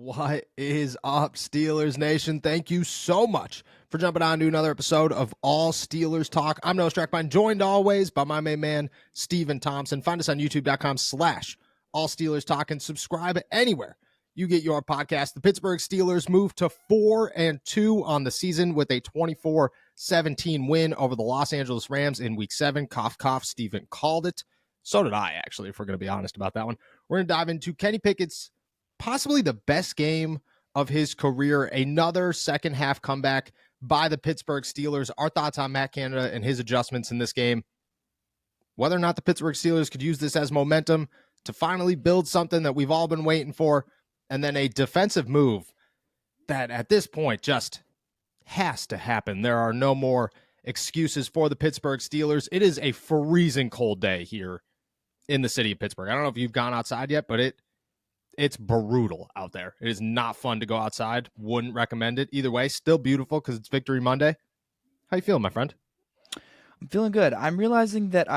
What is up, Steelers Nation? Thank you so much for jumping on to another episode of All Steelers Talk. I'm Noah Strackbine, joined always by my main man, Steven Thompson. Find us on youtube.com/All Steelers Talk and subscribe anywhere you get your podcast. The Pittsburgh Steelers moved to 4-2 on the season with a 24-17 win over the Los Angeles Rams in Week 7. Cough, cough, Steven called it. So did I, actually, if we're going to be honest about that one. We're going to dive into Kenny Pickett's possibly the best game of his career, another second-half comeback by the Pittsburgh Steelers. Our thoughts on Matt Canada and his adjustments in this game. Whether or not the Pittsburgh Steelers could use this as momentum to finally build something that we've all been waiting for, and then a defensive move that at this point just has to happen. There are no more excuses for the Pittsburgh Steelers. It is a freezing cold day here in the city of Pittsburgh. I don't know if you've gone outside yet, but it's brutal out there. It is not fun to go outside. Wouldn't recommend it. Either way, still beautiful because it's Victory Monday. How you feeling, my friend? I'm feeling good. I'm realizing that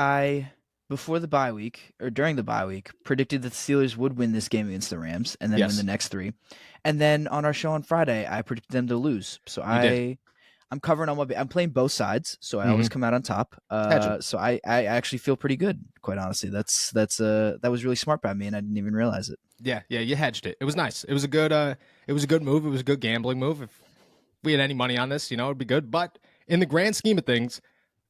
before the bye week, or during the bye week, predicted that the Steelers would win this game against the Rams and then win the next three. And then on our show on Friday, I predicted them to lose. So I'm covering all my. I'm playing both sides, so I always come out on top. So I actually feel pretty good, quite honestly. That was really smart by me, and I didn't even realize it. Yeah, you hedged it. It was nice. It was a good move. It was a good gambling move. If we had any money on this, it'd be good. But in the grand scheme of things,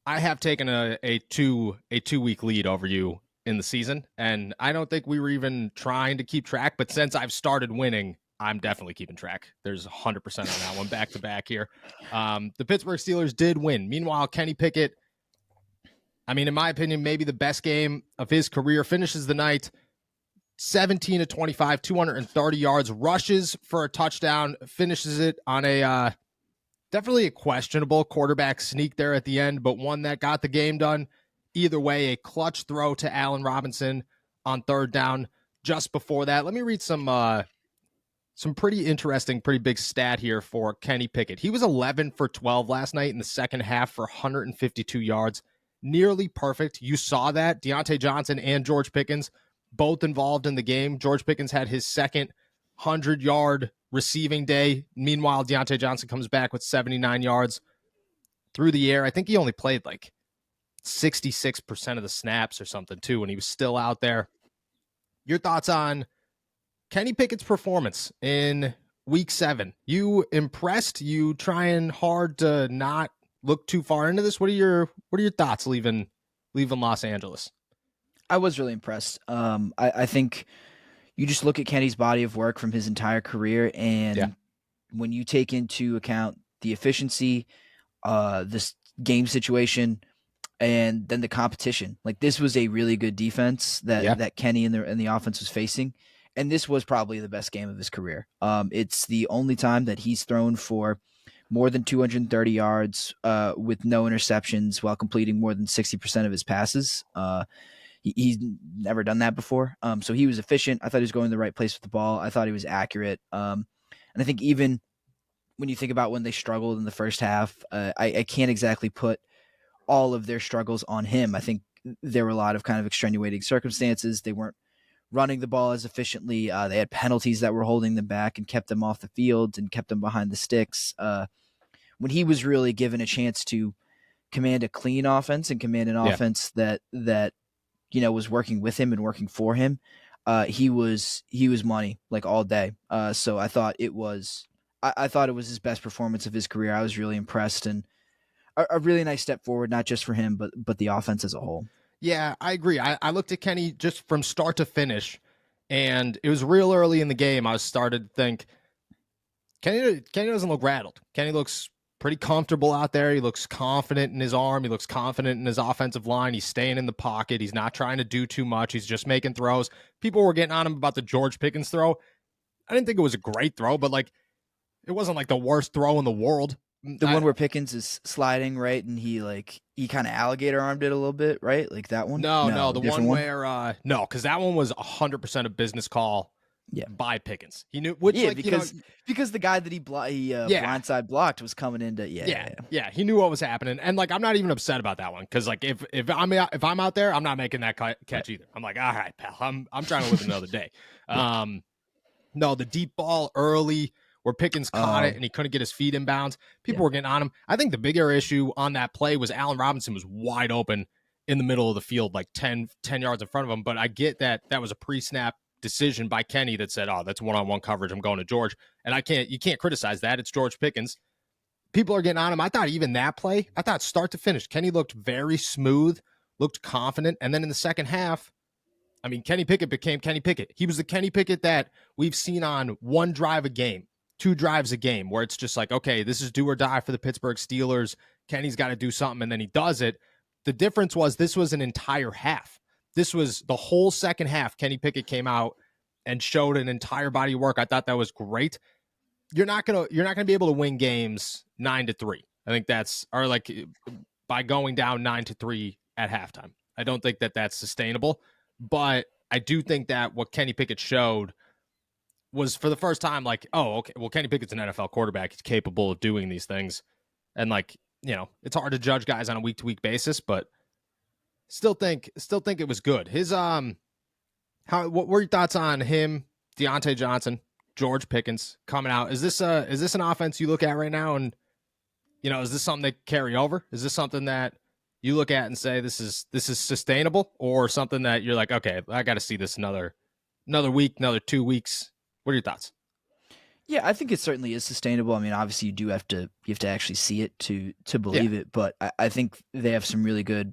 I have taken a 2-week lead over you in the season, and I don't think we were even trying to keep track. But since I've started winning, I'm definitely keeping track. There's 100% on that one, back to back here. The Pittsburgh Steelers did win. Meanwhile, Kenny Pickett, in my opinion, maybe the best game of his career, finishes the night 17-25, 230 yards, rushes for a touchdown, finishes it on a definitely a questionable quarterback sneak there at the end, but one that got the game done. Either way, a clutch throw to Allen Robinson on third down just before that. Let me read some pretty interesting, pretty big stat here for Kenny Pickett. He was 11 for 12 last night in the second half for 152 yards. Nearly perfect. You saw that. Deontay Johnson and George Pickens both involved in the game. George Pickens had his second 100-yard receiving day. Meanwhile, Deontay Johnson comes back with 79 yards through the air. I think he only played like 66% of the snaps or something, too, when he was still out there. Your thoughts on Kenny Pickett's performance in Week 7? You impressed? You trying hard to not look too far into this? What are your thoughts leaving Los Angeles? I was really impressed. I think you just look at Kenny's body of work from his entire career, and when you take into account the efficiency, this game situation, and then the competition, like this was a really good defense that Kenny and the offense was facing. And this was probably the best game of his career. It's the only time that he's thrown for more than 230 yards with no interceptions while completing more than 60% of his passes. He's never done that before. So he was efficient. I thought he was going to the right place with the ball. I thought he was accurate. And I think even when you think about when they struggled in the first half, I can't exactly put all of their struggles on him. I think there were a lot of kind of extenuating circumstances. They weren't running the ball as efficiently. They had penalties that were holding them back and kept them off the field and kept them behind the sticks. When he was really given a chance to command a clean offense and command an offense that was working with him and working for him, he was money like all day. So I thought it was his best performance of his career. I was really impressed, and a really nice step forward, not just for him, but the offense as a whole. Yeah, I agree. I looked at Kenny just from start to finish, and it was real early in the game. I started to think, Kenny doesn't look rattled. Kenny looks pretty comfortable out there. He looks confident in his arm. He looks confident in his offensive line. He's staying in the pocket. He's not trying to do too much. He's just making throws. People were getting on him about the George Pickens throw. I didn't think it was a great throw, but it wasn't like the worst throw in the world. The one where Pickens is sliding, right? And he kind of alligator armed it a little bit, right? Like that one? No, the one where, no, because that one was 100% a business call by Pickens. He knew, because the guy that he blindside blocked was coming into, he knew what was happening. And I'm not even upset about that one. Cause if I'm out there, I'm not making that catch either. I'm like, all right, pal, I'm trying to live another day. No, the deep ball early where Pickens caught it Oh, and he couldn't get his feet in bounds. People yeah. were getting on him. I think the bigger issue on that play was Allen Robinson was wide open in the middle of the field, like 10 yards in front of him. But I get that that was a pre-snap decision by Kenny that said, oh, that's one-on-one coverage. I'm going to George. And you can't criticize that. It's George Pickens. People are getting on him. I thought even that play, I thought start to finish, Kenny looked very smooth, looked confident. And then in the second half, I mean, Kenny Pickett became Kenny Pickett. He was the Kenny Pickett that we've seen on one drive a game, two drives a game, where it's just like, okay, this is do or die for the Pittsburgh Steelers. Kenny's got to do something, and then he does it. The difference was this was an entire half. This was the whole second half. Kenny Pickett came out and showed an entire body of work. I thought that was great. You're not gonna be able to win games 9-3. I think that's or like by going down 9-3 at halftime. I don't think that that's sustainable. But I do think that what Kenny Pickett showed was for the first time like, oh, okay, well, Kenny Pickett's an NFL quarterback. He's capable of doing these things. And like, it's hard to judge guys on a week-to-week basis, but still think it was good. His what were your thoughts on him, Deontay Johnson, George Pickens coming out? Is this an offense you look at right now and is this something that carry over? Is this something that you look at and say this is sustainable, or something that you're like, okay, I got to see this another week, another 2 weeks? What are your thoughts? Yeah, I think it certainly is sustainable. I mean, obviously you have to actually see it to believe it, but I think they have some really good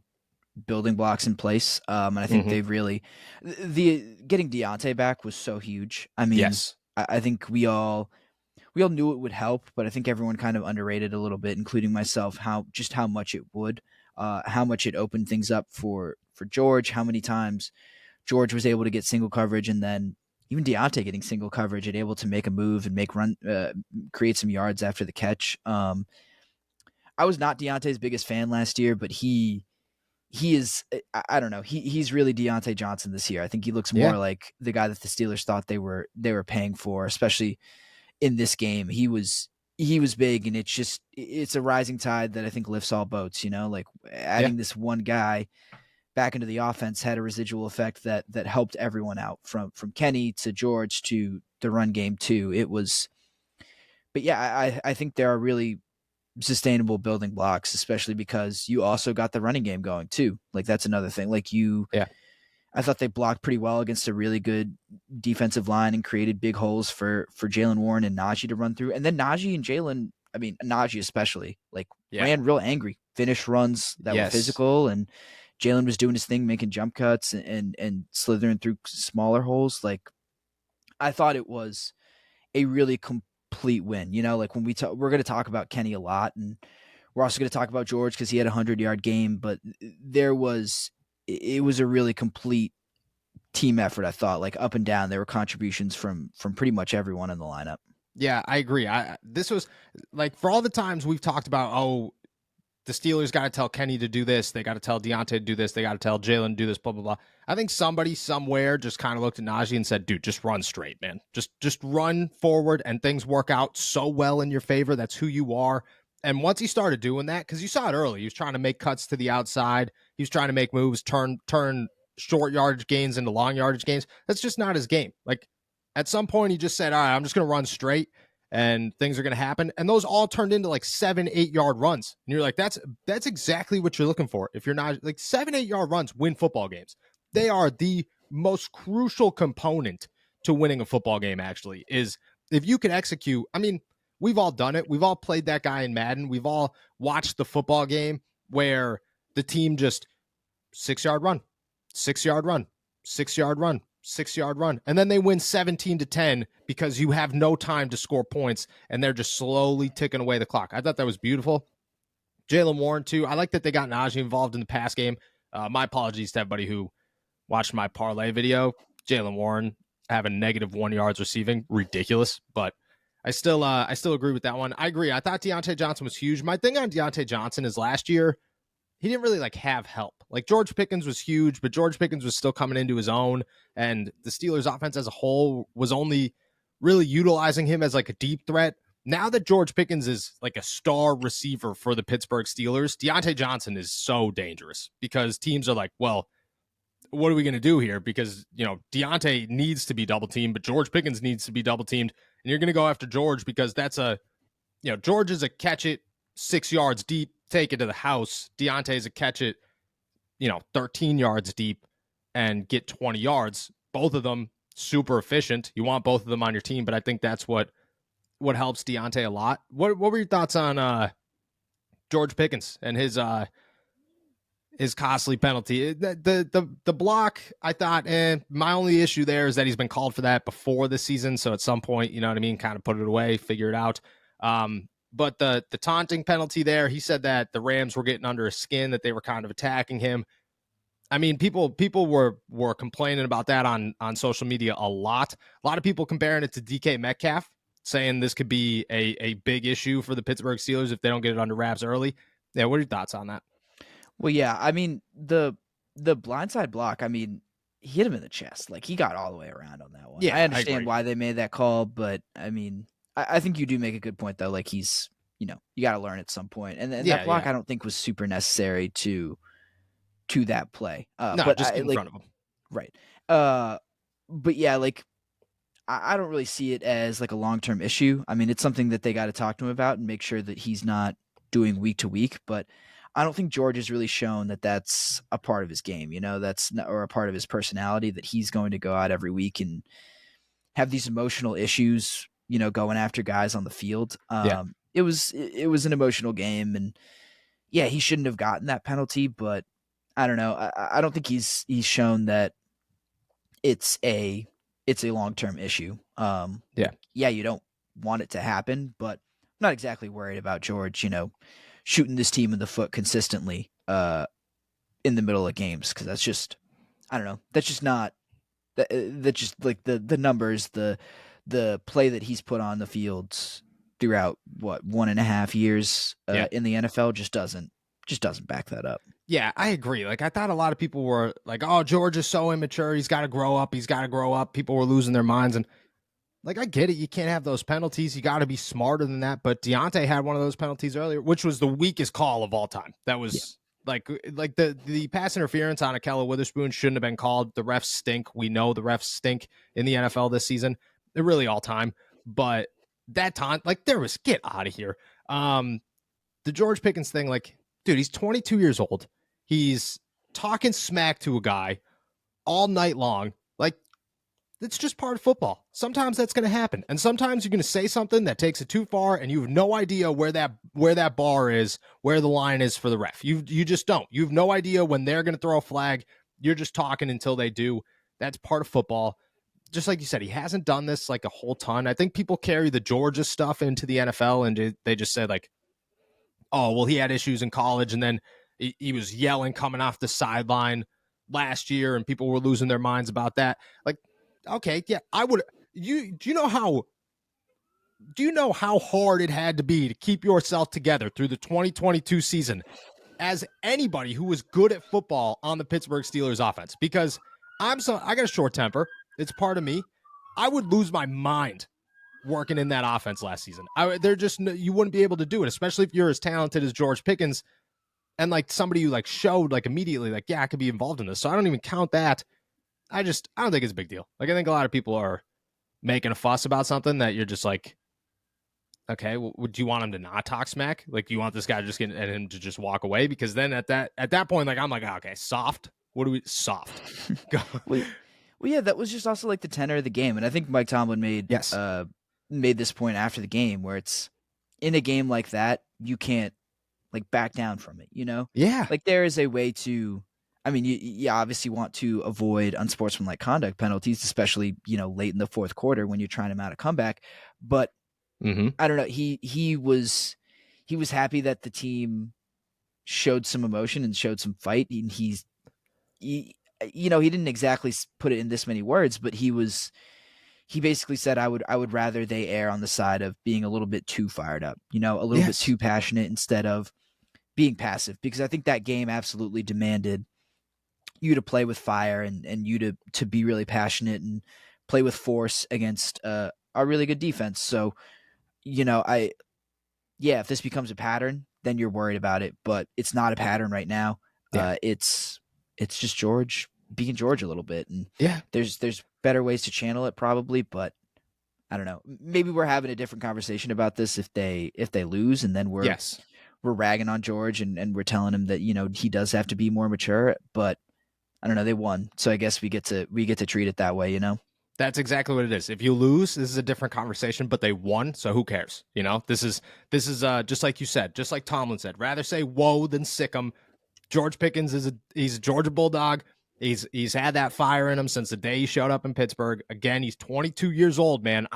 building blocks in place. And I think they've really the getting Deontay back was so huge. I mean, Yes. I think we all knew it would help, but I think everyone kind of underrated a little bit, including myself, how much it would. How much it opened things up for George, how many times George was able to get single coverage, and then even Deontay getting single coverage and able to make a move and create some yards after the catch. I was not Deontay's biggest fan last year, but he is, I don't know, he's really Deontay Johnson this year. I think he looks more like the guy that the Steelers thought they were paying for, especially in this game. He was big, and it's a rising tide that I think lifts all boats, like adding this one guy back into the offense had a residual effect that helped everyone out from Kenny to George to the run game too. But yeah, I think there are really sustainable building blocks, especially because you also got the running game going too. Like that's another thing. I thought they blocked pretty well against a really good defensive line and created big holes for Jalen Warren and Najee to run through. And then Najee and Jalen, I mean, Najee especially, ran real angry, finished runs that were physical, and Jalen was doing his thing, making jump cuts and slithering through smaller holes. Like, I thought it was a really complete win. When we're going to talk about Kenny a lot, and we're also going to talk about George because he had a 100-yard game, but it was a really complete team effort. I thought, like, up and down, there were contributions from pretty much everyone in the lineup. Yeah, I agree. This was like, for all the times we've talked about, oh, the Steelers got to tell Kenny to do this, they got to tell Deontay to do this, they got to tell Jalen to do this, blah blah blah. I think somebody somewhere just kind of looked at Najee and said, dude, just run straight, man. Just run forward, and things work out so well in your favor. That's who you are. And once he started doing that, because you saw it early, he was trying to make cuts to the outside. He was trying to make moves, turn short yardage gains into long yardage gains. That's just not his game. Like, at some point, he just said, all right, I'm just going to run straight, and things are going to happen. And those all turned into like 7-8 yard runs. And you're like, that's exactly what you're looking for. If you're not like 7-8 yard runs win football games. They are the most crucial component to winning a football game, actually, is if you can execute. I mean, we've all done it. We've all played that guy in Madden. We've all watched the football game where the team just 6-yard run, 6-yard run, 6-yard run, 6-yard run. And then they win 17-10 because you have no time to score points, and they're just slowly ticking away the clock. I thought that was beautiful. Jalen Warren, too. I like that they got Najee involved in the pass game. My apologies to everybody who watched my parlay video. Jalen Warren having -1 yards receiving. Ridiculous. But I still agree with that one. I agree. I thought Deontay Johnson was huge. My thing on Deontay Johnson is last year, he didn't really have help. Like, George Pickens was huge, but George Pickens was still coming into his own, and the Steelers offense as a whole was only really utilizing him as a deep threat. Now that George Pickens is a star receiver for the Pittsburgh Steelers, Deontay Johnson is so dangerous because teams are like, well, what are we going to do here? Because, Deontay needs to be double teamed, but George Pickens needs to be double teamed. And you're going to go after George because that's George is a catch it 6 yards deep, take it to the house. Deontay's a catch it, 13 yards deep and get 20 yards. Both of them super efficient. You want both of them on your team, but I think that's what helps Deontay a lot. What were your thoughts on George Pickens and his costly penalty? The block, I thought, my only issue there is that he's been called for that before the season. So at some point, you know what I mean, kind of put it away, figure it out. But the taunting penalty there, he said that the Rams were getting under his skin, that they were kind of attacking him. I mean, people were complaining about that on social media a lot. A lot of people comparing it to DK Metcalf, saying this could be a big issue for the Pittsburgh Steelers if they don't get it under wraps early. Yeah, what are your thoughts on that? Well, yeah, I mean, the blindside block, I mean, he hit him in the chest. Like, he got all the way around on that one. Yeah, I understand agree. why they made that call, but I mean, I think you do make a good point though. Like, he's, you got to learn at some point. And that block, I don't think was super necessary to that play. No, but just get in front of him. Right. But yeah, like, I don't really see it as like a long-term issue. I mean, it's something that they got to talk to him about and make sure that he's not doing week to week, but I don't think George has really shown that that's a part of his game, that's not, or a part of his personality, that he's going to go out every week and have these emotional issues, going after guys on the field. It was an emotional game, and yeah, he shouldn't have gotten that penalty, but I don't know. I don't think he's shown that it's a long-term issue. Yeah, you don't want it to happen, but I'm not exactly worried about George, shooting this team in the foot consistently in the middle of games, because that's just, I don't know, that's just not that just like the numbers, the play that he's put on the field throughout 1.5 years in the NFL just doesn't back that up. Yeah, I agree. Like, I thought a lot of people were like, oh, George is so immature. He's got to grow up. People were losing their minds. And, like, I get it. You can't have those penalties. You got to be smarter than that. But Deontay had one of those penalties earlier, which was the weakest call of all time. That was like the pass interference on Akella Witherspoon shouldn't have been called. The refs stink. We know the refs stink in the NFL this season. They're really all time. But that time, like, get out of here. The George Pickens thing, like, dude, he's 22 years old. He's talking smack to a guy all night long. Like, it's just part of football. Sometimes that's going to happen. And sometimes you're going to say something that takes it too far and you have no idea where that bar is, where the line is for the ref. You just don't. You have no idea when they're going to throw a flag. You're just talking until they do. That's part of football. Just like you said, he hasn't done this like a whole ton. I think people carry the Georgia stuff into the NFL and they just say like, oh, well, he had issues in college and then he was yelling coming off the sideline last year and people were losing their minds about that. Like, okay, yeah, I would. Do you know how hard it had to be to keep yourself together through the 2022 season as anybody who was good at football on the Pittsburgh Steelers offense? Because I got a short temper. It's part of me. I would lose my mind working in that offense last season. You wouldn't be able to do it, especially if you're as talented as George Pickens and like somebody who like showed like immediately like, yeah, I could be involved in this. So I don't even count that. I don't think it's a big deal. Like, I think a lot of people are making a fuss about something that you're just like, okay, well, do you want him to not talk smack? Like, you want this guy just getting at him to just walk away? Because then at that point, like, I'm like, okay, soft. Soft? Well, yeah, that was just also like the tenor of the game. And I think Mike Tomlin made this point after the game where it's in a game like that, you can't like back down from it, Yeah. Like, there is a way to, I mean, you obviously want to avoid unsportsmanlike conduct penalties, especially, late in the fourth quarter when you're trying to mount a comeback. But I don't know. He was happy that the team showed some emotion and showed some fight. And he didn't exactly put it in this many words, but he basically said, I would rather they err on the side of being a little bit too fired up, a little bit too passionate instead of being passive, because I think that game absolutely demanded you to play with fire and you to be really passionate and play with force against a really good defense. So, if this becomes a pattern, then you're worried about it, but it's not a pattern right now. Yeah. It's just George being George a little bit. And Yeah. there's better ways to channel it probably, but I don't know. Maybe we're having a different conversation about this if they lose, and then we're ragging on George and we're telling him that, he does have to be more mature. But I don't know. They won, so I guess we get to treat it that way. That's exactly what it is. If you lose, this is a different conversation, but they won, so who cares? This is just like you said, just like Tomlin said, rather say whoa than sick 'em. George Pickens he's a Georgia Bulldog. He's had that fire in him since the day he showed up in Pittsburgh. Again, he's 22 years old, man.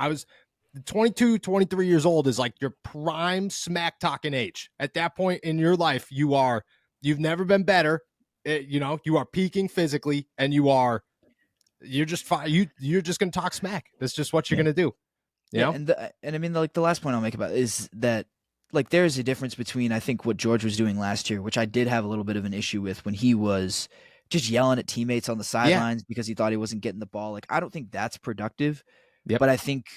22, 23 years old is like your prime smack talking age. At that point in your life, you've never been better. You are peaking physically, and you're just fine. You're just going to talk smack. That's just what you're going to do. You know? And I mean, like, the last point I'll make about it is that, like, there is a difference between, I think, what George was doing last year, which I did have a little bit of an issue with, when he was just yelling at teammates on the sidelines because he thought he wasn't getting the ball. Like, I don't think that's productive. But I think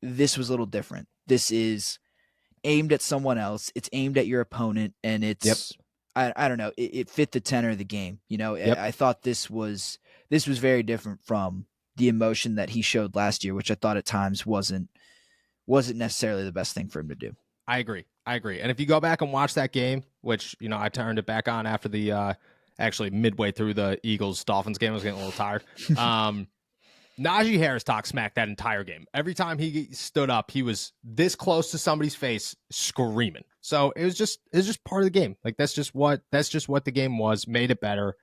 this was a little different. This is aimed at someone else. It's aimed at your opponent, and it's I don't know. It fit the tenor of the game. I thought this was very different from the emotion that he showed last year, which I thought at times wasn't necessarily the best thing for him to do. I agree. And if you go back and watch that game, which, I turned it back on after the actually midway through the Eagles-Dolphins game, I was getting a little tired. Najee Harris talked smack that entire game. Every time he stood up, he was this close to somebody's face screaming. So it was just part of the game. Like, that's just what the game was, made it better.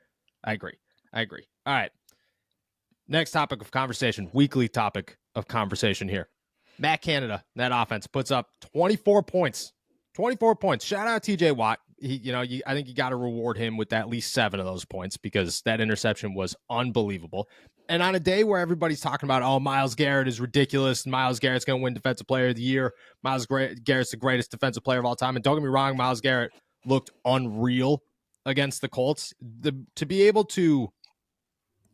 I agree. All right. Next topic of conversation, weekly topic of conversation here. Matt Canada, that offense, puts up 24 points. 24 points. Shout out TJ Watt. I think you got to reward him with at least 7 of those points, because that interception was unbelievable. And on a day where everybody's talking about, oh, Myles Garrett is ridiculous, and Myles Garrett's going to win Defensive Player of the Year, Myles Garrett's the greatest defensive player of all time. And don't get me wrong, Myles Garrett looked unreal against the Colts. To be able to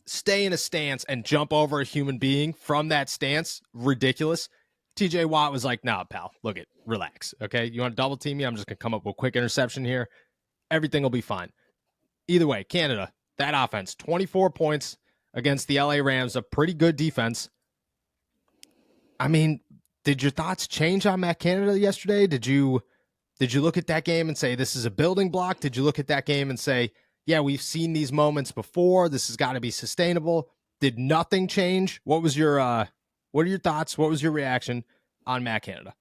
stay in a stance and jump over a human being from that stance, ridiculous. TJ Watt was like, nah, pal, look it, relax, okay? You want to double team me? I'm just going to come up with a quick interception here. Everything will be fine. Either way, Canada, that offense, 24 points against the LA Rams, a pretty good defense. I mean, did your thoughts change on Matt Canada yesterday? Did you look at that game and say, this is a building block? Did you look at that game and say, yeah, we've seen these moments before, this has got to be sustainable? Did nothing change? What are your thoughts? What was your reaction on Matt Canada?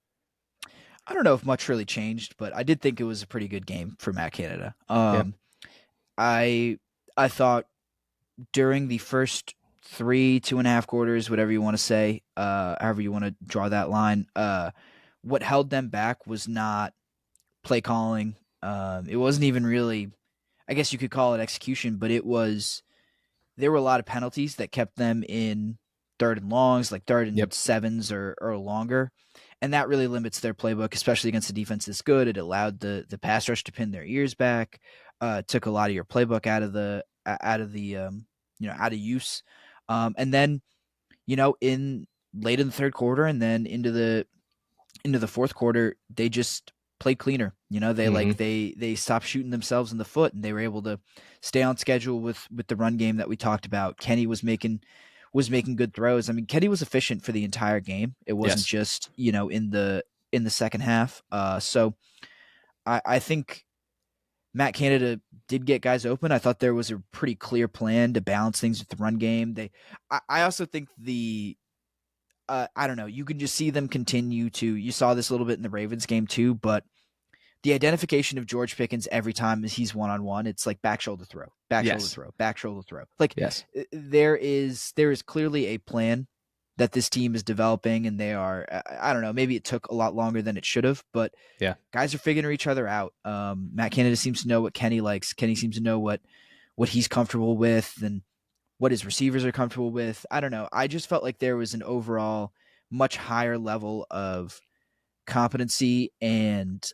I don't know if much really changed, but I did think it was a pretty good game for Matt Canada. I thought during the first 2.5 quarters, whatever you want to say, however you want to draw that line, what held them back was not play calling. It wasn't even really, I guess you could call it execution, but there were a lot of penalties that kept them in 3rd and longs, like 3rd and 7s or longer. And that really limits their playbook, especially against a defense this good. It allowed the pass rush to pin their ears back, took a lot of your playbook out of use. And then, in late in the 3rd quarter and then into the 4th quarter, they just played cleaner. They stopped shooting themselves in the foot, and they were able to stay on schedule with the run game that we talked about. Kenny was making good throws. I mean, Kenny was efficient for the entire game. It wasn't just, in the second half. So I think Matt Canada did get guys open. I thought there was a pretty clear plan to balance things with the run game. I also think I don't know, you can just see them continue to, you saw this a little bit in the Ravens game too, but the identification of George Pickens every time he's one-on-one, it's like back shoulder throw, shoulder throw, back shoulder throw. Like, there is clearly a plan that this team is developing, and they are, I don't know, maybe it took a lot longer than it should have, but guys are figuring each other out. Matt Canada seems to know what Kenny likes. Kenny seems to know what he's comfortable with and what his receivers are comfortable with. I don't know. I just felt like there was an overall much higher level of competency and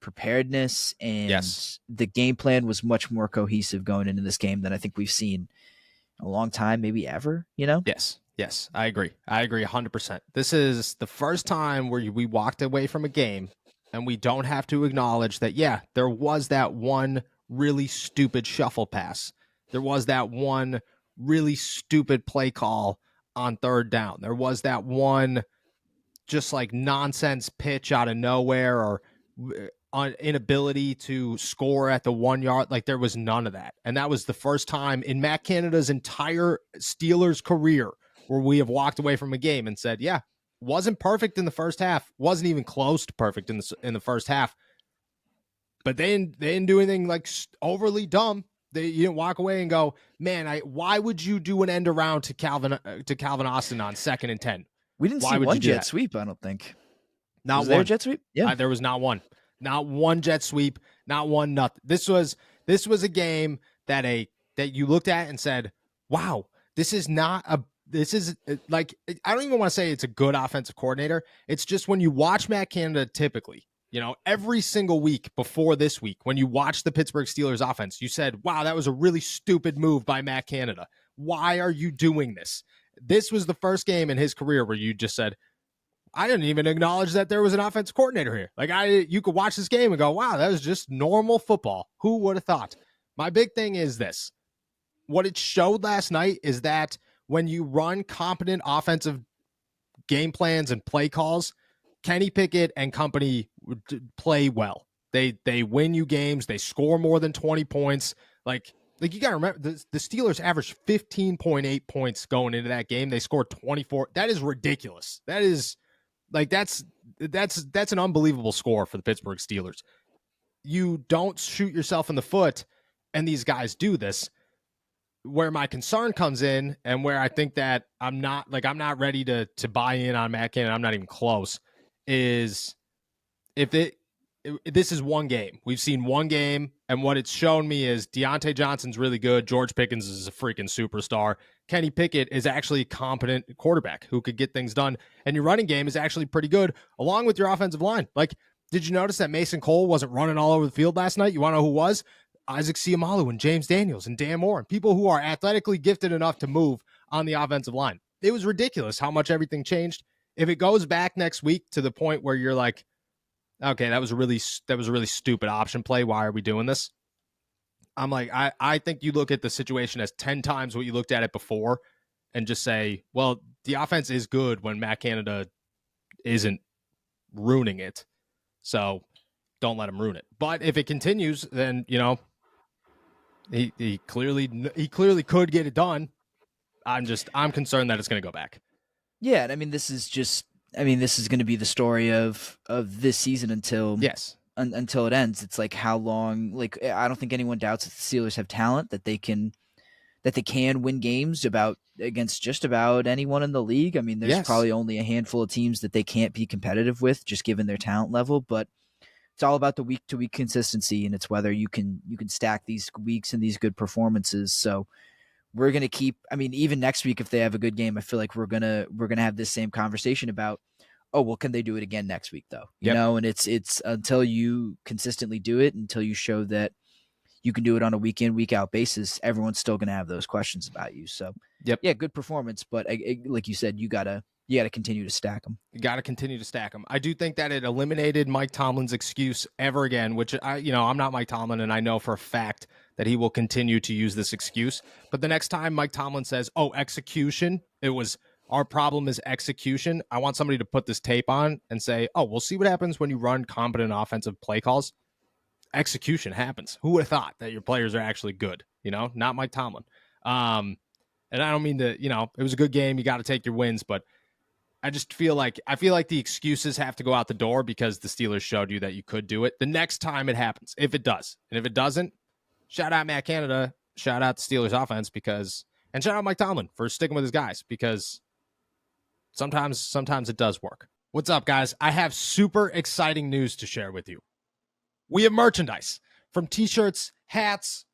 preparedness, and the game plan was much more cohesive going into this game than I think we've seen in a long time, maybe ever, Yes, I agree 100%. This is the first time where we walked away from a game and we don't have to acknowledge that, there was that one really stupid shuffle pass. There was that one really stupid play call on third down. There was that one just like nonsense pitch out of nowhere, or inability to score at the 1 yard. Like there was none of that. And that was the first time in Matt Canada's entire Steelers career where we have walked away from a game and said, yeah, wasn't perfect in the first half, wasn't even close to perfect in the first half, but they didn't do anything like overly dumb. You didn't walk away and go, man, why would you do an end around to Calvin Austin on 2nd and 10? We didn't see one jet sweep, I don't think. Not was one. There a jet sweep? Yeah. There was not one. Not one jet sweep, not one nothing. This was a game that you looked at and said, wow, this is like, I don't even want to say it's a good offensive coordinator. It's just when you watch Matt Canada typically, every single week before this week, when you watch the Pittsburgh Steelers offense, you said, wow, that was a really stupid move by Matt Canada. Why are you doing this? This was the first game in his career where you just said, I didn't even acknowledge that there was an offensive coordinator here. Like you could watch this game and go, wow, that was just normal football. Who would have thought? My big thing is this. What it showed last night is that when you run competent offensive game plans and play calls, Kenny Pickett and company play well. They win you games. They score more than 20 points. Like you got to remember, the Steelers averaged 15.8 points going into that game. They scored 24. That is ridiculous. That is like, that's an unbelievable score for the Pittsburgh Steelers. You don't shoot yourself in the foot, and these guys do this. Where my concern comes in, and where I think that I'm not ready to buy in on Matt Canada, I'm not even close, is this is one game. We've seen one game, and what it's shown me is Deontay Johnson's really good. George Pickens is a freaking superstar. Kenny Pickett is actually a competent quarterback who could get things done, and your running game is actually pretty good, along with your offensive line. Like, did you notice that Mason Cole wasn't running all over the field last night? You want to know who was? Isaac Seumalo and James Daniels and Dan Moore, and people who are athletically gifted enough to move on the offensive line. It was ridiculous how much everything changed. If it goes back next week to the point where you're like, okay, that was a really stupid option play, why are we doing this? I'm like, I think you look at the situation as 10 times what you looked at it before and just say, well, the offense is good when Matt Canada isn't ruining it. So don't let him ruin it. But if it continues, then, he clearly could get it done. I'm concerned that it's going to go back. Yeah, and I mean, this is going to be the story of this season until it ends. It's like, how long? Like, I don't think anyone doubts that the Steelers have talent, that they can win games against just about anyone in the league. I mean, there's probably only a handful of teams that they can't be competitive with, just given their talent level. But it's all about the week to week consistency, and it's whether you can stack these weeks and these good performances. So we're going to keep, I mean, even next week, if they have a good game, I feel like we're going to have this same conversation about, oh, well, can they do it again next week though? You know, and it's until you consistently do it, until you show that you can do it on a week in, week out basis, everyone's still going to have those questions about you. So yeah, good performance. But like you said, you gotta continue to stack them. You got to continue to stack them. I do think that it eliminated Mike Tomlin's excuse ever again, which I'm not Mike Tomlin, and I know for a fact that he will continue to use this excuse. But the next time Mike Tomlin says, oh, execution, our problem is execution, I want somebody to put this tape on and say, oh, we'll see what happens when you run competent offensive play calls. Execution happens. Who would have thought that your players are actually good? Not Mike Tomlin. And I don't mean to, it was a good game. You got to take your wins, but I feel like the excuses have to go out the door, because the Steelers showed you that you could do it the next time it happens, if it does. And if it doesn't, shout out Matt Canada, shout out the Steelers offense, and shout out Mike Tomlin for sticking with his guys, because sometimes it does work. What's up, guys? I have super exciting news to share with you. We have merchandise, from t-shirts, hats,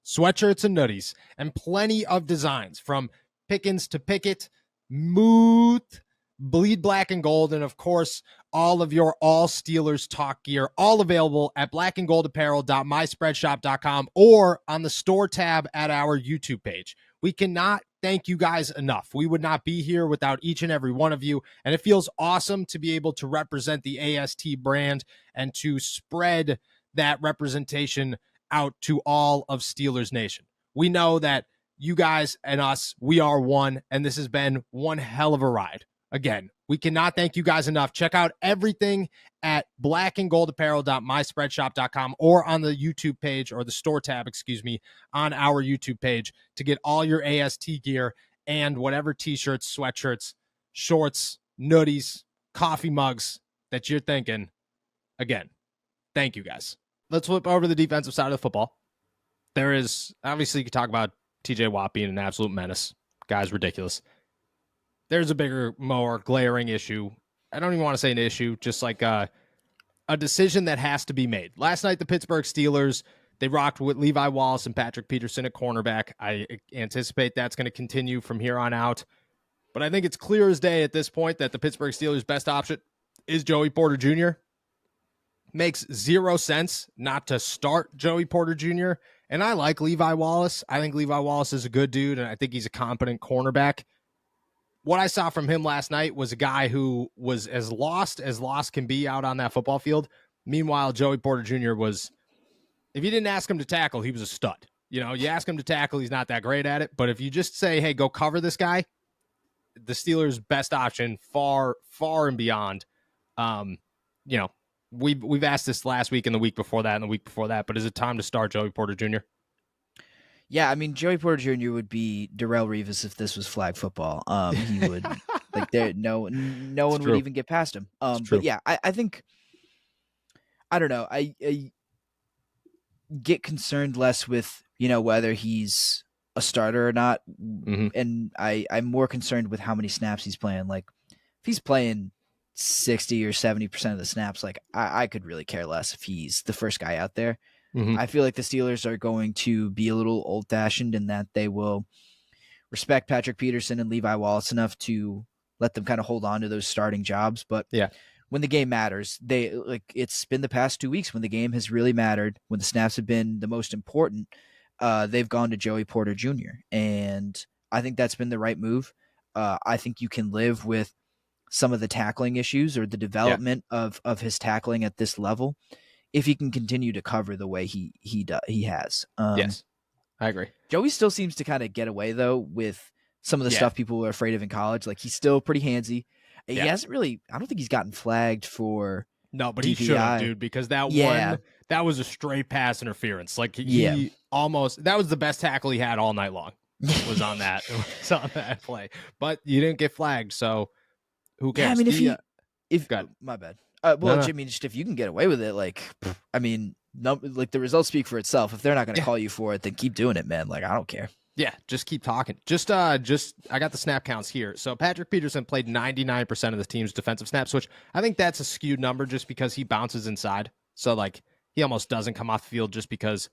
sweatshirts, and hoodies, and plenty of designs, from Pickens to Pickett, Muth, Bleed Black and Gold, and of course, all of your All Steelers talk gear, all available at blackandgoldapparel.myspreadshop.com or on the store tab at our YouTube page. We cannot thank you guys enough. We would not be here without each and every one of you, and it feels awesome to be able to represent the AST brand and to spread that representation out to all of Steelers Nation. We know that You guys and us, we are one, and this has been one hell of a ride. Again, we cannot thank you guys enough. Check out everything at blackandgoldapparel.myspreadshop.com or on the YouTube page, or the store tab, on our YouTube page, to get all your AST gear and whatever t-shirts, sweatshirts, shorts, nutties, coffee mugs that you're thinking. Again, thank you guys. Let's flip over to the defensive side of the football. There is, obviously, you could talk about TJ Watt being an absolute menace. Guy's ridiculous. There's a bigger, more glaring issue. I don't even want to say an issue, just like a decision that has to be made. Last night, the Pittsburgh Steelers, they rocked with Levi Wallace and Patrick Peterson at cornerback. I anticipate that's going to continue from here on out. But I think it's clear as day at this point that the Pittsburgh Steelers' best option is Joey Porter Jr. Makes zero sense not to start Joey Porter Jr. And I like Levi Wallace. I think Levi Wallace is a good dude, and I think he's a competent cornerback. What I saw from him last night was a guy who was as lost can be out on that football field. Meanwhile, Joey Porter Jr. was, if you didn't ask him to tackle, he was a stud. You ask him to tackle, he's not that great at it. But if you just say, hey, go cover this guy, the Steelers' best option, far, far and beyond. We've asked this last week and the week before that and the week before that, but is it time to start Joey Porter Jr.? Yeah, I mean, Joey Porter Jr. would be Darrelle Revis if this was flag football. He would no one would even get past him. But yeah, I think, I don't know. I get concerned less with whether he's a starter or not, and I'm more concerned with how many snaps he's playing. Like, if he's playing 60 or 70% of the snaps, like I could really care less if he's the first guy out there. I feel like the Steelers are going to be a little old-fashioned in that they will respect Patrick Peterson and Levi Wallace enough to let them kind of hold on to those starting jobs. But when the game matters, it's been the past 2 weeks when the game has really mattered, when the snaps have been the most important, they've gone to Joey Porter Jr. And I think that's been the right move. I think you can live with some of the tackling issues or the development of his tackling at this level if he can continue to cover the way he has. Yes, I agree. Joey still seems to kind of get away, though, with some of the stuff people were afraid of in college. Like, he's still pretty handsy. He hasn't really – I don't think he's gotten flagged for No, but DPI. he should have, dude, because that one – that was a straight pass interference. Like, he almost – that was the best tackle he had all night long was on that play. But you didn't get flagged, so who cares? Yeah, I mean, if my bad. No. I mean, just if you can get away with it, like, I mean, the results speak for itself. If they're not going to call you for it, then keep doing it, man. Like, I don't care. Yeah, just keep talking. Just I got the snap counts here. So Patrick Peterson played 99% of the team's defensive snaps, which I think that's a skewed number just because he bounces inside. So, like, he almost doesn't come off the field just because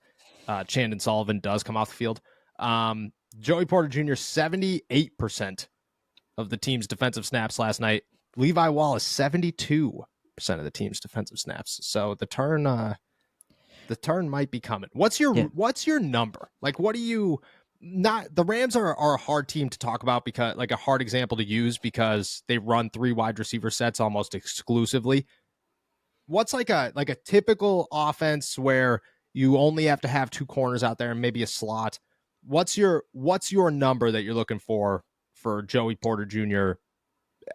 Chandon Sullivan does come off the field. Joey Porter Jr., 78% of the team's defensive snaps last night. Levi Wallace, 72% of the team's defensive snaps. So the turn might be coming. What's your number? Like, what do you not? The Rams are a hard team to talk about because, like, a hard example to use because they run 3 wide receiver sets almost exclusively. What's like a typical offense where you only have to have 2 corners out there and maybe a slot? What's your number that you're looking for Joey Porter Jr.?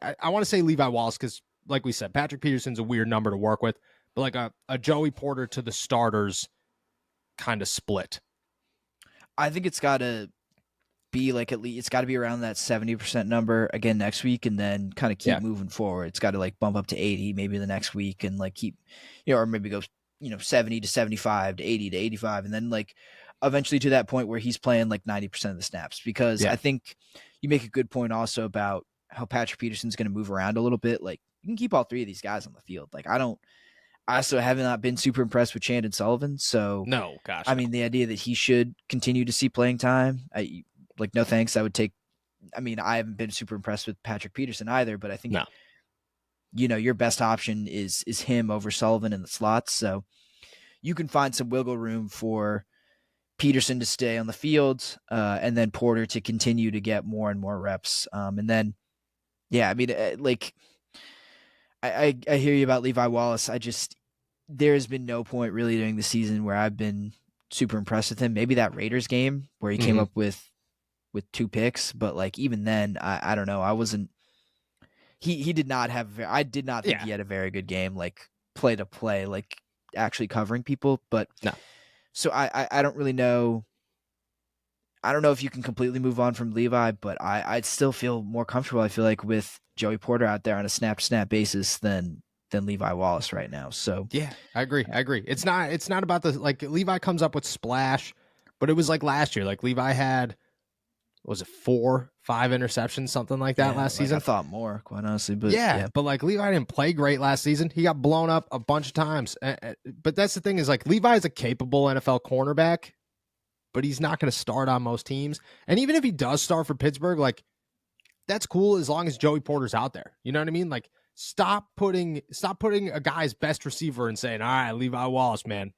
I want to say Levi Wallace because, like we said, Patrick Peterson's a weird number to work with, but like a Joey Porter to the starters kind of split. I think it's got to be like at least it's got to be around that 70% number again next week, and then kind of keep moving forward. It's got to like bump up to 80 maybe the next week, and like keep or maybe go 70 to 75 to 80 to 85, and then like eventually to that point where he's playing like 90% of the snaps. Because I think you make a good point also about how Patrick Peterson's going to move around a little bit. Like, you can keep all 3 of these guys on the field. Like, I also have not been super impressed with Chandon Sullivan. So no, gosh, I mean, the idea that he should continue to see playing time, no thanks. I haven't been super impressed with Patrick Peterson either, but I think your best option is him over Sullivan in the slots. So you can find some wiggle room for Peterson to stay on the field, and then Porter to continue to get more and more reps. And then, I mean, I hear you about Levi Wallace. There has been no point really during the season where I've been super impressed with him. Maybe that Raiders game where he came up with with 2 picks, but like even then, I don't know. I wasn't. He did not have. I did not think Yeah. he had a very good game, like play to play, like actually covering people. But No. so I don't really know. I don't know if you can completely move on from Levi, but I'd still feel more comfortable. I feel like with Joey Porter out there on a snap to snap basis than Levi Wallace right now. So Yeah, I agree. It's not about the like Levi comes up with splash, but it was like last year. Like Levi had was it 4, 5 interceptions, something like that yeah, last like I season. thought more, quite honestly, but Yeah, yeah, but like Levi didn't play great last season. He got blown up a bunch of times. But that's the thing is like Levi is a capable NFL cornerback, but he's not going to start on most teams. And even if he does start for Pittsburgh, like that's cool as long as Joey Porter's out there. You know what I mean? Like stop putting a guy's best receiver and saying, "All right, Levi Wallace, man,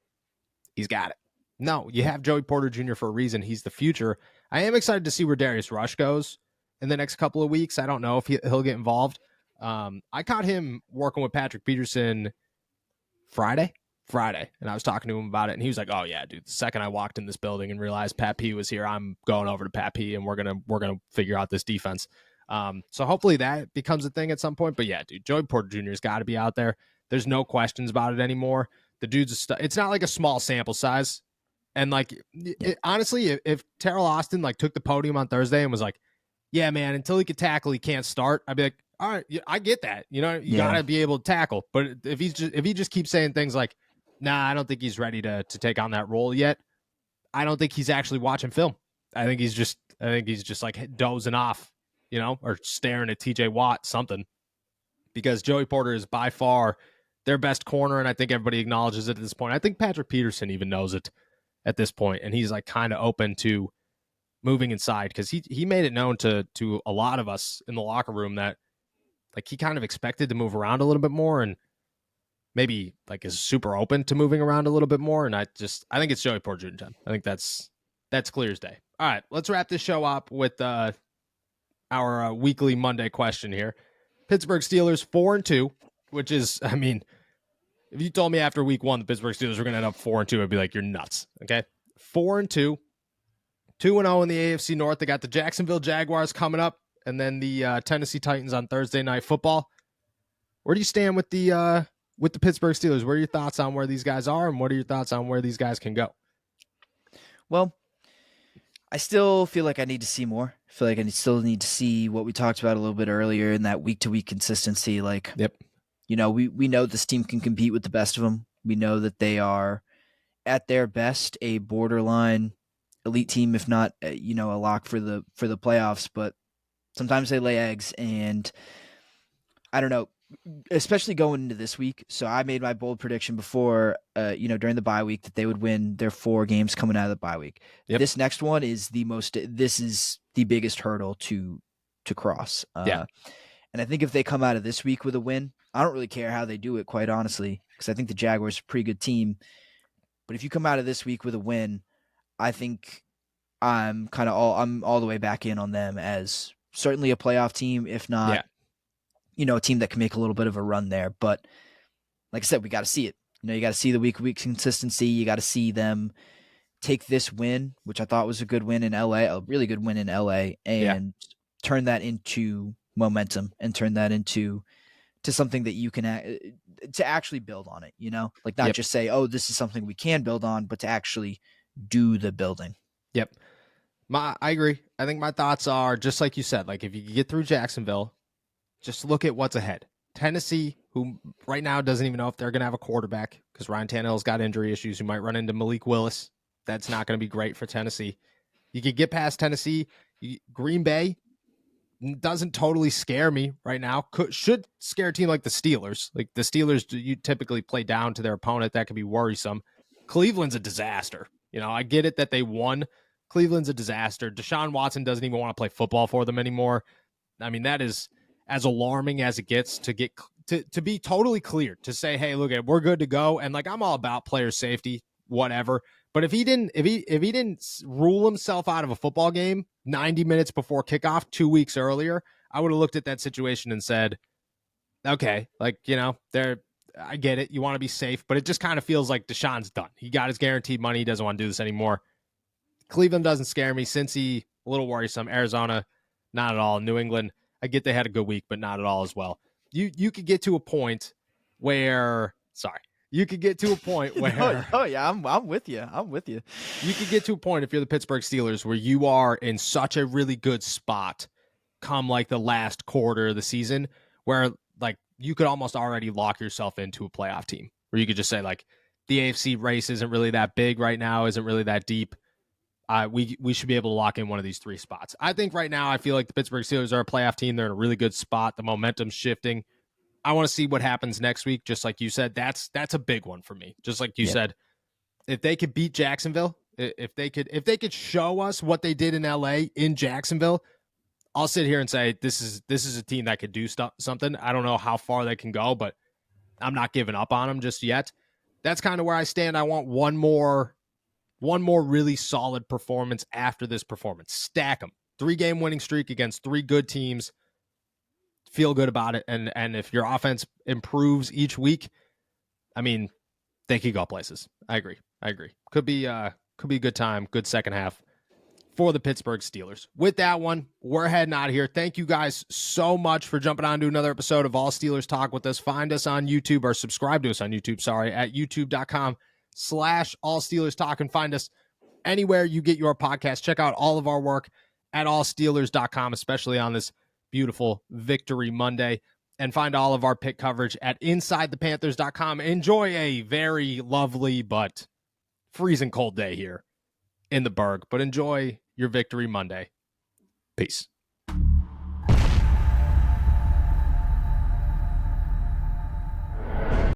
he's got it." No, you have Joey Porter Jr. for a reason. He's the future. I am excited to see where Darius Rush goes in the next couple of weeks. I don't know if he'll get involved. I caught him working with Patrick Peterson Friday, and I was talking to him about it, and he was like, "Oh yeah, dude. The second I walked in this building and realized Pat P was here, I'm going over to Pat P, and we're gonna figure out this defense." So hopefully that becomes a thing at some point. But yeah, dude, Joey Porter Jr. has got to be out there. There's no questions about it anymore. The dude's it's not like a small sample size. And like, honestly, if Terrell Austin like took the podium on Thursday and was like, "Yeah, man, until he could tackle, he can't start," I'd be like, "All right, I get that. You know, you gotta be able to tackle." But if he just keeps saying things like, "Nah, I don't think he's ready to take on that role yet," I don't think he's actually watching film. I think he's just like dozing off, you know, or staring at TJ Watt, something. Because Joey Porter is by far their best corner, and I think everybody acknowledges it at this point. I think Patrick Peterson even knows it at this point, and he's like kind of open to moving inside because he made it known to a lot of us in the locker room that like he kind of expected to move around a little bit more and maybe like is super open to moving around a little bit more. And I think it's Joey Porter Jr. time. I think that's clear as day. All right, let's wrap this show up with our weekly Monday question here. Pittsburgh Steelers 4-2, which is, I mean, if you told me after week 1 the Pittsburgh Steelers were going to end up 4-2, I'd be like, you're nuts. Okay, 4-2, 2-0 in the AFC North. They got the Jacksonville Jaguars coming up, and then the Tennessee Titans on Thursday Night Football. Where do you stand with the Pittsburgh Steelers? What are your thoughts on where these guys are, and what are your thoughts on where these guys can go? Well, I still feel like I need to see more. I feel like I still need to see what we talked about a little bit earlier in that week-to-week consistency. Like, yep, you know, we know this team can compete with the best of them. We know that they are, at their best, a borderline elite team, if not, a lock for the playoffs. But sometimes they lay eggs, and I don't know, especially going into this week. So I made my bold prediction before, during the bye week that they would win their 4 games coming out of the bye week. Yep. This next one is this is the biggest hurdle to cross. Yeah. And I think if they come out of this week with a win, I don't really care how they do it, quite honestly, because I think the Jaguars are a pretty good team. But if you come out of this week with a win, I think I'm all the way back in on them as certainly a playoff team, if not, a team that can make a little bit of a run there. But like I said, we got to see it. You got to see the week-to-week consistency. You got to see them take this win, which I thought was a good win in LA, a really good win in LA, and turn that into momentum and turn that into something that you can to actually build on it, like not just say, "Oh, this is something we can build on," but to actually do the building. Yep. I agree. I think my thoughts are just like you said, like if you get through Jacksonville, just look at what's ahead. Tennessee, who right now doesn't even know if they're going to have a quarterback because Ryan Tannehill's got injury issues. You might run into Malik Willis. That's not going to be great for Tennessee. You could get past Tennessee. Green Bay doesn't totally scare me right now. Should scare a team like the Steelers. Like the Steelers, you typically play down to their opponent. That could be worrisome. Cleveland's a disaster. I get it that they won. Cleveland's a disaster. Deshaun Watson doesn't even want to play football for them anymore. I mean, that is as alarming as it gets to get to be totally clear, to say, "Hey, look, we're good to go." And like, I'm all about player safety, whatever. But if he didn't rule himself out of a football game 90 minutes before kickoff 2 weeks earlier, I would have looked at that situation and said, okay, like, I get it. You want to be safe, but it just kind of feels like Deshaun's done. He got his guaranteed money. He doesn't want to do this anymore. Cleveland doesn't scare me. Cincy, a little worrisome. Arizona, not at all. New England, I get they had a good week, but not at all as well. You could get to a point where, you could get to a point where I'm with you. You could get to a point if you're the Pittsburgh Steelers where you are in such a really good spot come like the last quarter of the season where like you could almost already lock yourself into a playoff team where you could just say like the AFC race isn't really that big right now, isn't really that deep. We should be able to lock in one of these three spots. I think right now I feel like the Pittsburgh Steelers are a playoff team. They're in a really good spot. The momentum's shifting. I want to see what happens next week. Just like you said, that's a big one for me. Just like you said, if they could beat Jacksonville, if they could show us what they did in LA in Jacksonville, I'll sit here and say this is a team that could do something. I don't know how far they can go, but I'm not giving up on them just yet. That's kind of where I stand. I want one more really solid performance after this performance. Stack them. 3-game winning streak against 3 good teams. Feel good about it. And if your offense improves each week, I mean, they could go places. I agree. Could be a good time, good second half for the Pittsburgh Steelers. With that one, we're heading out of here. Thank you guys so much for jumping on to another episode of All Steelers Talk with us. Find us on YouTube or subscribe to us on YouTube, at youtube.com/All Steelers Talk, and find us anywhere you get your podcast. Check out all of our work at allsteelers.com, especially on this beautiful Victory Monday. And find all of our pick coverage at InsideThePanthers.com. Enjoy a very lovely but freezing cold day here in the Berg, but enjoy your Victory Monday. Peace.